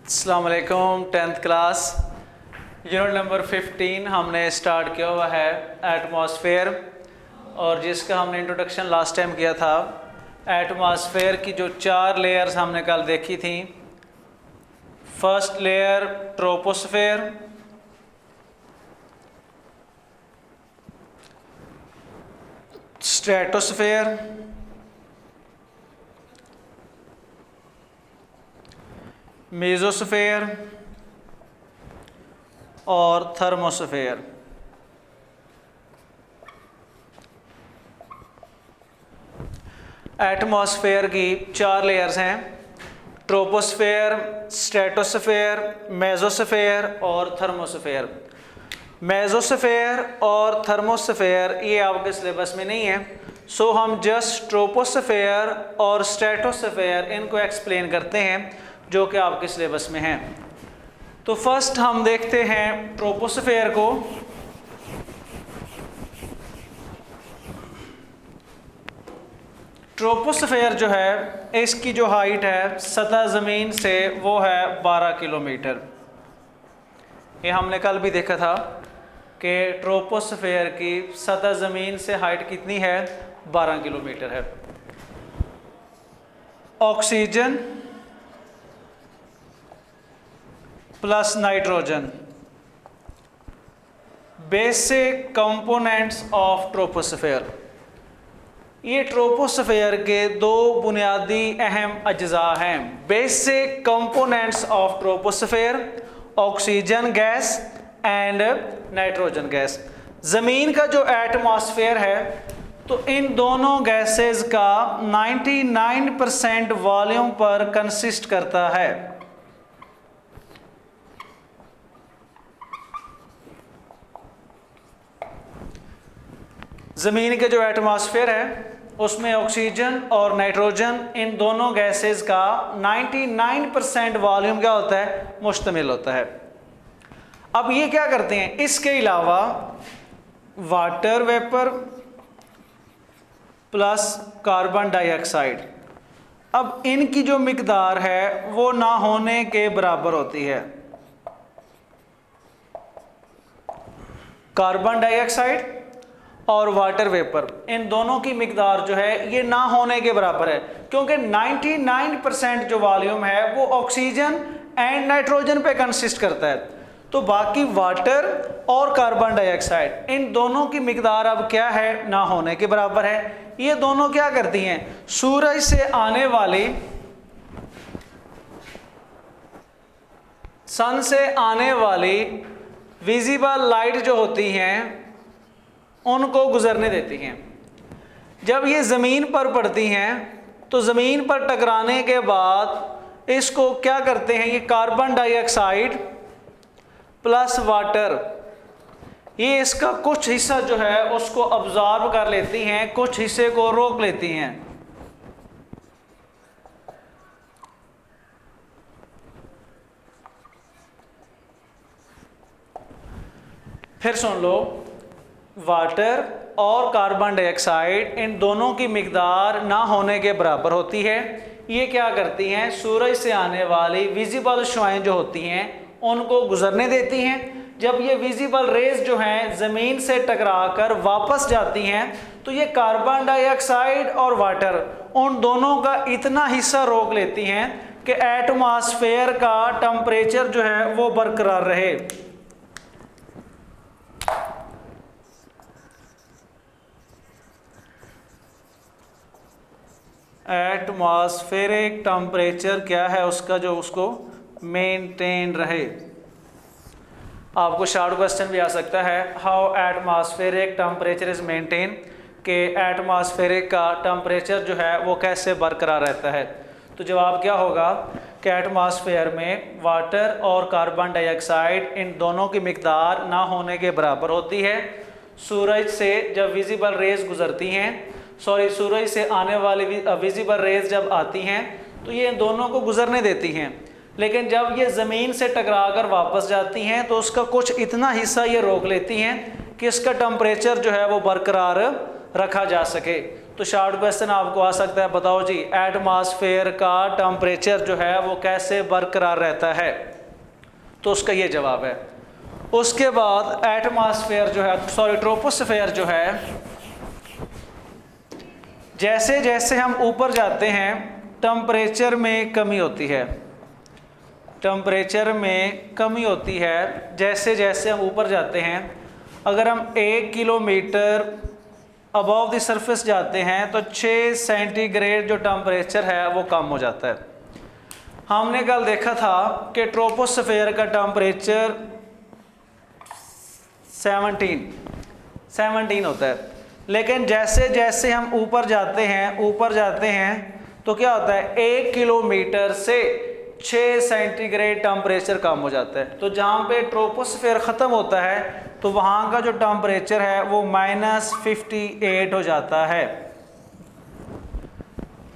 अस्सलाम वालेकुम। 10th class unit number 15 हमने स्टार्ट किया हुआ है एटमॉस्फेयर, और जिसका हमने इंट्रोडक्शन लास्ट टाइम किया था। एटमॉस्फेयर की जो 4 लेयर्स हमने कल देखी थी। First layer troposphere, stratosphere, mesosphere और थर्मोस्फेयर। एटमॉस्फेयर की 4 लेयर्स हैं, ट्रोपोस्फेयर, स्ट्रेटोस्फेयर, मेसोस्फेयर और थर्मोस्फेयर। मेसोस्फेयर और थर्मोस्फेयर ये आपके सिलेबस में नहीं है, सो हम जस्ट ट्रोपोस्फेयर और स्ट्रेटोस्फेयर इनको एक्सप्लेन करते हैं जो कि आपके सिलेबस में हैं। तो फर्स्ट हम देखते हैं ट्रोपोस्फेयर को। ट्रोपोस्फेयर जो है, इसकी जो हाइट है सतह ज़मीन से वो है 12 किलोमीटर। ये हमने कल भी देखा था कि ट्रोपोस्फेयर की सतह ज़मीन से हाइट कितनी है, 12 किलोमीटर है। Oxygen plus nitrogen, basic components of troposphere. ये ट्रोपोस्फेयर के 2 बुनियादी अहम अज्जा हैं। Basic components of troposphere, oxygen gas and nitrogen gas. ज़मीन का जो एटमॉस्फेयर है, तो इन दोनों गैसेस का 99% वॉल्यूम पर कंसिस्ट करता है। ज़मीन के जो एटमॉस्फेयर है उसमें ऑक्सीजन और नाइट्रोजन, इन दोनों गैसेस का 99% वॉल्यूम क्या होता है, मुश्तमिल होता है। अब ये क्या करते हैं, इसके अलावा water vapour plus carbon dioxide, अब इनकी जो मिकदार है वो ना होने के बराबर होती है। कार्बन डाइऑक्साइड और वाटर वेपर, इन दोनों की मिकदार जो है ये ना होने के बराबर है, क्योंकि 99% जो वॉल्यूम है वो ऑक्सीजन एंड नाइट्रोजन पे कंसिस्ट करता है। तो बाकी वाटर और कार्बन डाइऑक्साइड, इन दोनों की मिकदार अब क्या है, ना होने के बराबर है। ये दोनों क्या करती हैं, सूरज से आने वाली, सन से आने वाली विजिबल लाइट जो होती हैं उनको गुजरने देती हैं। जब ये ज़मीन पर पड़ती हैं तो ज़मीन पर टकराने के बाद इसको क्या करते हैं, ये कार्बन डाइऑक्साइड प्लस वाटर, ये इसका कुछ हिस्सा जो है उसको अब्जॉर्ब कर लेती हैं, कुछ हिस्से को रोक लेती हैं। फिर सुन लो, वाटर और कार्बन डाइऑक्साइड, इन दोनों की मिकदार ना होने के बराबर होती है। ये क्या करती हैं, सूरज से आने वाली विजिबल शुआएं जो होती हैं उनको गुजरने देती हैं। जब ये विजिबल रेज जो हैं ज़मीन से टकराकर वापस जाती हैं, तो ये कार्बन डाइऑक्साइड और वाटर, उन दोनों का इतना हिस्सा रोक लेती हैं कि एटमॉस्फेयर का टेम्परेचर जो है वो बरकरार रहे। एटमॉस्फेरिक टेम्परेचर क्या है उसका, जो उसको मेंटेन रहे। आपको शॉर्ट क्वेश्चन भी आ सकता है, how atmospheric temperature is maintain, कि एटमॉस्फेरिक का टेम्परेचर जो है वो कैसे बरकरार रहता है। तो जवाब क्या होगा कि एटमॉस्फेयर में वाटर और कार्बन डाइऑक्साइड, इन दोनों की मिकदार ना होने के बराबर होती है। सूरज से जब विजिबल रेज गुजरती हैं, सूरज से आने वाली विजिबल रेज जब आती हैं तो ये इन दोनों को गुजरने देती हैं, लेकिन जब ये ज़मीन से टकराकर वापस जाती हैं तो उसका कुछ इतना हिस्सा ये रोक लेती हैं कि इसका टेम्परेचर जो है वो बरकरार रखा जा सके। तो शॉर्ट क्वेश्चन आपको आ सकता है, बताओ जी एटमॉस्फेयर का टेम्परेचर जो है वो कैसे बरकरार रहता है, तो उसका ये जवाब है। उसके बाद एटमॉस्फेयर जो है, सॉरी ट्रोपोस्फेयर जो है, जैसे जैसे हम ऊपर जाते हैं टेम्परेचर में कमी होती है, टेम्परेचर में कमी होती है जैसे जैसे हम ऊपर जाते हैं। अगर हम 1 किलोमीटर अबव द सरफेस जाते हैं तो 6 सेंटीग्रेड जो टेम्परेचर है वो कम हो जाता है। हमने कल देखा था कि ट्रोपोस्फेयर का टेम्परेचर 17 होता है, लेकिन जैसे जैसे हम ऊपर जाते हैं तो क्या होता है, 1 किलोमीटर से 6 सेंटीग्रेड टेम्परेचर कम हो जाता है। तो जहाँ पे ट्रोपोस्फेयर ख़त्म होता है तो वहाँ का जो टेम्परेचर है वो -58 हो जाता है।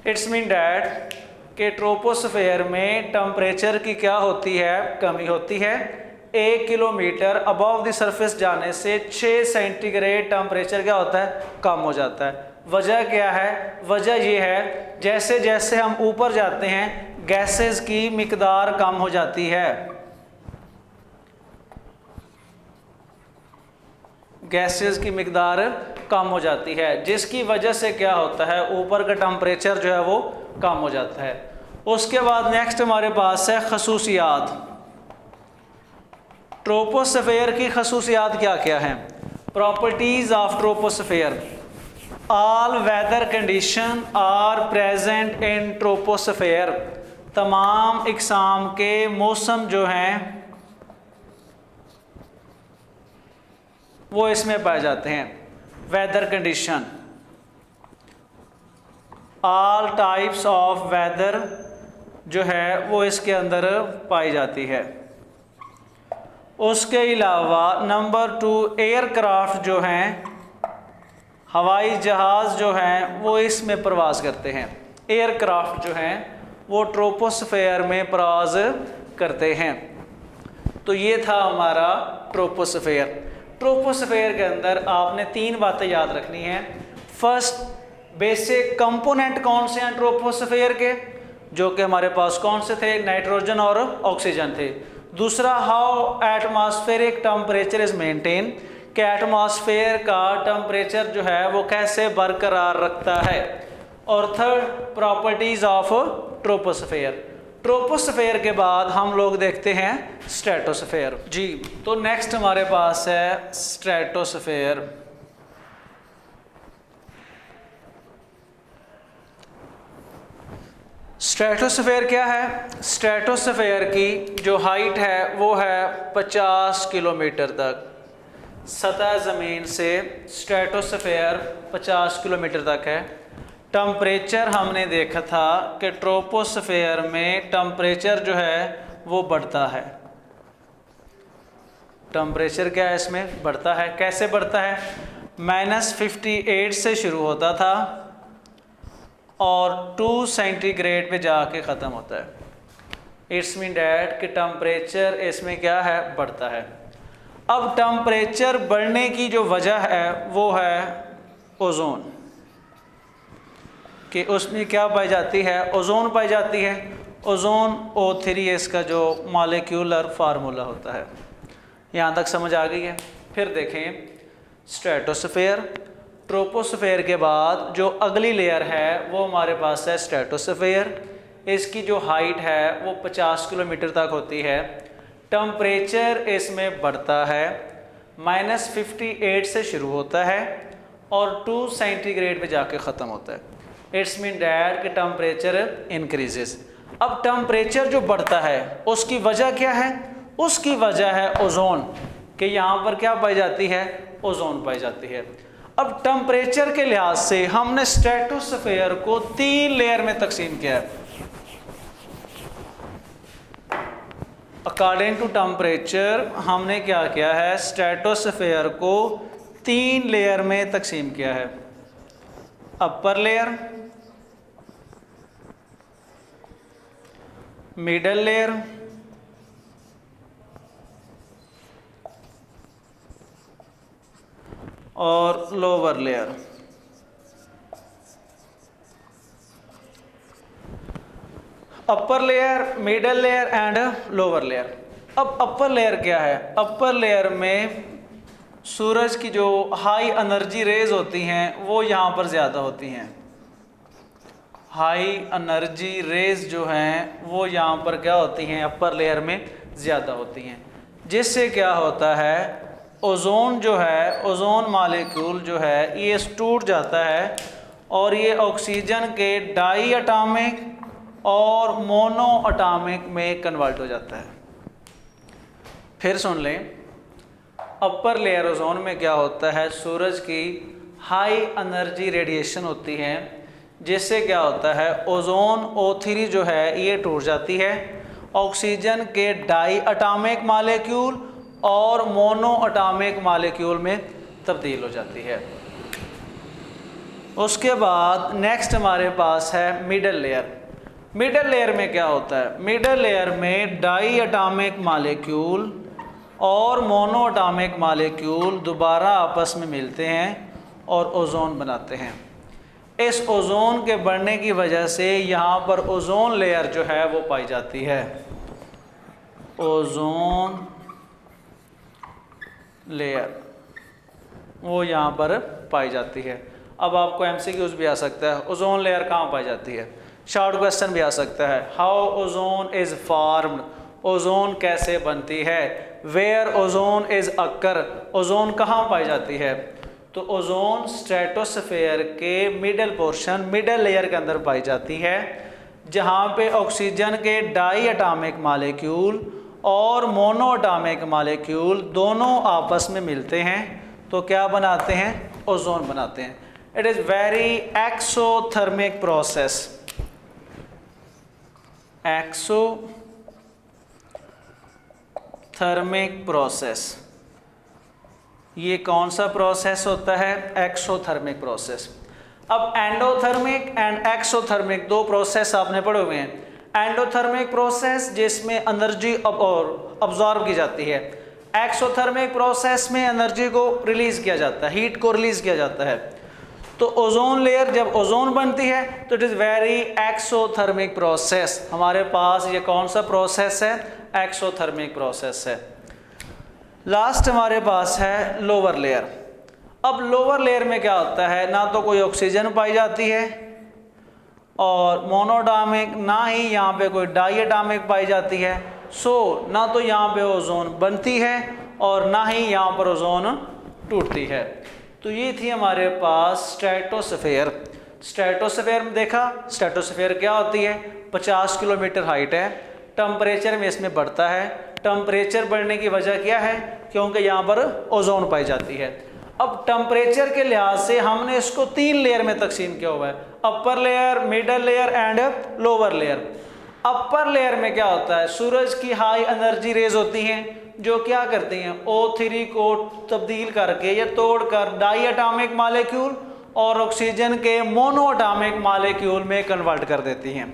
इट्स मीन डैट कि ट्रोपोस्फेयर में टेम्परेचर की क्या होती है, कमी होती है। 1 किलोमीटर अबव द सरफेस जाने से 6 सेंटीग्रेड टेम्परेचर क्या होता है, कम हो जाता है। वजह क्या है, वजह ये है जैसे जैसे हम ऊपर जाते हैं गैसेस की मिकदार कम हो जाती है, गैसेस की मिकदार कम हो जाती है, जिसकी वजह से क्या होता है, ऊपर का टेम्परेचर जो है वो कम हो जाता है। उसके बाद नेक्स्ट हमारे पास है खसूसियात। ट्रोपोस्फेयर की खसूसियात क्या क्या हैं? Properties of troposphere. All weather condition are present in troposphere. तमाम इकसाम के मौसम जो हैं वो इसमें पाए जाते हैं। Weather condition, all types of weather जो है वो इसके अंदर पाई जाती है। उसके अलावा नंबर 2 एयरक्राफ्ट जो हैं, हवाई जहाज़ जो हैं वो इसमें प्रवास करते हैं। एयरक्राफ्ट जो हैं वो ट्रोपोस्फेयर में प्रवास करते हैं। तो ये था हमारा ट्रोपोस्फेयर। ट्रोपोस्फेयर के अंदर आपने 3 बातें याद रखनी हैं। फर्स्ट, बेसिक कंपोनेंट कौन से हैं ट्रोपोस्फेयर के, जो कि हमारे पास कौन से थे, नाइट्रोजन और ऑक्सीजन थे। दूसरा, how atmospheric temperature is maintain, कि एटमॉस्फेयर का टेम्परेचर जो है वो कैसे बरकरार रखता है। और third, properties of troposphere. Troposphere के बाद हम लोग देखते हैं स्ट्रेटोस्फेयर। जी, तो नेक्स्ट हमारे पास है स्ट्रेटोस्फेयर। स्ट्रेटोस्फेयर क्या है? स्ट्रेटोस्फेयर की जो हाइट है वो है 50 किलोमीटर तक। सतह ज़मीन से स्ट्रेटोस्फेयर 50 किलोमीटर तक है। टेम्परेचर हमने देखा था कि ट्रोपोस्फेयर में टेम्परेचर जो है वो बढ़ता है। टेम्परेचर क्या है, इसमें बढ़ता है। कैसे बढ़ता है? -58 से शुरू होता था और 2 सेंटीग्रेड पे जाके ख़त्म होता है। इट्स मीन डैट कि टेम्परेचर इसमें क्या है, बढ़ता है। अब टेम्परेचर बढ़ने की जो वजह है वो है ओजोन, कि उसमें क्या पाई जाती है, ओजोन पाई जाती है। ओजोन O3 इसका जो मॉलिक्यूलर फार्मूला होता है। यहाँ तक समझ आ गई है? फिर देखें स्ट्रेटोस्फेयर। ट्रोपोस्फेयर के बाद जो अगली लेयर है वो हमारे पास है स्ट्रेटोस्फेयर। इसकी जो हाइट है वो 50 किलोमीटर तक होती है। टेम्परेचर इसमें बढ़ता है, -58 से शुरू होता है और 2 सेंटीग्रेड पे जाके ख़त्म होता है। इट्स मीन डैट कि टेम्परेचर इंक्रीजेस। अब टेम्परेचर जो बढ़ता है उसकी वजह क्या है? उसकी वजह है ओजोन, कि यहाँ पर क्या पाई जाती है, ओजोन पाई जाती है। अब टेम्परेचर के लिहाज से हमने स्ट्रेटोस्फेयर को 3 लेयर में तकसीम किया है। अकॉर्डिंग टू टेम्परेचर हमने क्या किया है, स्ट्रेटोस्फेयर को 3 लेयर में तकसीम किया है। अपर लेयर, मिडल लेयर और lower layer. Upper layer, middle layer and lower layer. अब अपर लेयर क्या है? अपर लेयर में सूरज की जो हाई एनर्जी रेज होती हैं वो यहाँ पर ज़्यादा होती हैं। हाई एनर्जी रेज जो हैं वो यहाँ पर क्या होती हैं? अपर लेयर में ज़्यादा होती हैं, जिससे क्या होता है, ओजोन जो है, ओजोन मॉलिक्यूल जो है ये टूट जाता है और ये ऑक्सीजन के डाई एटॉमिक और मोनो एटॉमिक में कन्वर्ट हो जाता है। फिर सुन लें, अपर लेयर ओजोन में क्या होता है, सूरज की हाई एनर्जी रेडिएशन होती है, जिससे क्या होता है, ओजोन O3 जो है ये टूट जाती है, ऑक्सीजन के डाई एटॉमिक मॉलिक्यूल और मोनो एटॉमिक मॉलिक्यूल में तब्दील हो जाती है। उसके बाद नेक्स्ट हमारे पास है मिडल लेयर। मिडल लेयर में क्या होता है? मिडल लेयर में डाई एटॉमिक मॉलिक्यूल और मोनो एटॉमिक मॉलिक्यूल दोबारा आपस में मिलते हैं और ओजोन बनाते हैं। इस ओजोन के बढ़ने की वजह से यहाँ पर ओजोन लेयर जो है वो पाई जाती है। ओजोन लेयर वो यहाँ पर पाई जाती है। अब आपको एमसीक्यूज भी आ सकता है, ओजोन लेयर कहाँ पाई जाती है? शॉर्ट क्वेश्चन भी आ सकता है, how ozone is formed, ozone कैसे बनती है? Where ozone is occur, ozone कहाँ पाई जाती है? तो ओजोन स्ट्रेटोस्फेयर के मिडल पोर्शन, मिडल लेयर के अंदर पाई जाती है, जहाँ पे ऑक्सीजन के डाई एटॉमिक मॉलिक्यूल और मोनो एटॉमिक मॉलिक्यूल दोनों आपस में मिलते हैं तो क्या बनाते हैं? ओजोन बनाते हैं। It is very exothermic process. Exothermic process, ये कौन सा प्रोसेस होता है? Exothermic process. अब एंडोथर्मिक एंड एक्सोथर्मिक दो प्रोसेस आपने पढ़े हुए हैं। एंडोथर्मिक प्रोसेस जिसमें एनर्जी अब्जॉर्ब की जाती है, एक्सोथर्मिक प्रोसेस में एनर्जी को रिलीज किया जाता है, हीट को रिलीज किया जाता है। तो ओजोन लेयर जब ओजोन बनती है तो it is very exothermic process. हमारे पास ये कौन सा प्रोसेस है? एक्सोथर्मिक प्रोसेस है। लास्ट हमारे पास है लोअर लेयर। अब लोअर लेयर में क्या होता है, ना तो कोई ऑक्सीजन पाई जाती है और मोनोएटॉमिक, ना ही यहाँ पे कोई डाई एटॉमिक पाई जाती है। सो ना तो यहाँ पे ओजोन बनती है और ना ही यहाँ पर ओजोन टूटती है। तो ये थी हमारे पास स्ट्रेटोस्फेयर। स्ट्रेटोस्फेयर में देखा, स्ट्रेटोस्फेयर क्या होती है? 50 किलोमीटर हाइट है, टेम्परेचर में इसमें बढ़ता है। टेम्परेचर बढ़ने की वजह क्या है? क्योंकि यहाँ पर ओजोन पाई जाती है। अब टेम्परेचर के लिहाज से हमने इसको 3 लेयर में तकसीम किया हुआ है, upper layer, middle layer and lower layer. Upper layer में क्या होता है? सूरज की हाई एनर्जी रेज होती हैं जो क्या करती हैं? O3 को तब्दील करके या तोड़कर डाई एटॉमिक मॉलिक्यूल और ऑक्सीजन के मोनो एटॉमिक मॉलिक्यूल में कन्वर्ट कर देती हैं।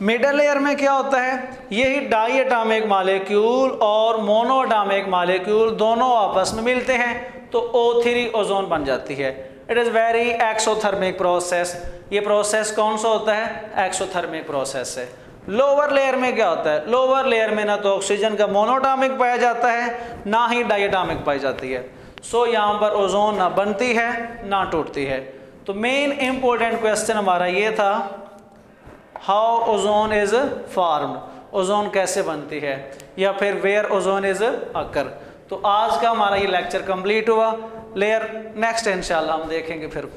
मिडल लेयर में क्या होता है? यही डाई एटॉमिक मॉलिक्यूल और मोनो एटॉमिक मॉलिक्यूल दोनों आपस में मिलते हैं तो O3 ओजोन बन जाती है। It is very exothermic process. ये प्रोसेस कौन सा होता है? एक्सोथर्मिक प्रोसेस है। लोअर लेयर में क्या होता है? लोअर लेयर में ना तो ऑक्सीजन का मोनोएटॉमिक पाया जाता है, ना ही डाई एटॉमिक पाई जाती है। सो यहाँ पर ओजोन ना बनती है ना टूटती है। तो मेन इंपॉर्टेंट क्वेश्चन हमारा ये था, how ozone is formed, ozone कैसे बनती है, या फिर वेयर ओजोन इज अकर। तो आज का हमारा ये लेक्चर कंप्लीट हुआ। लेयर नेक्स्ट इंशाल्लाह हम देखेंगे फिर।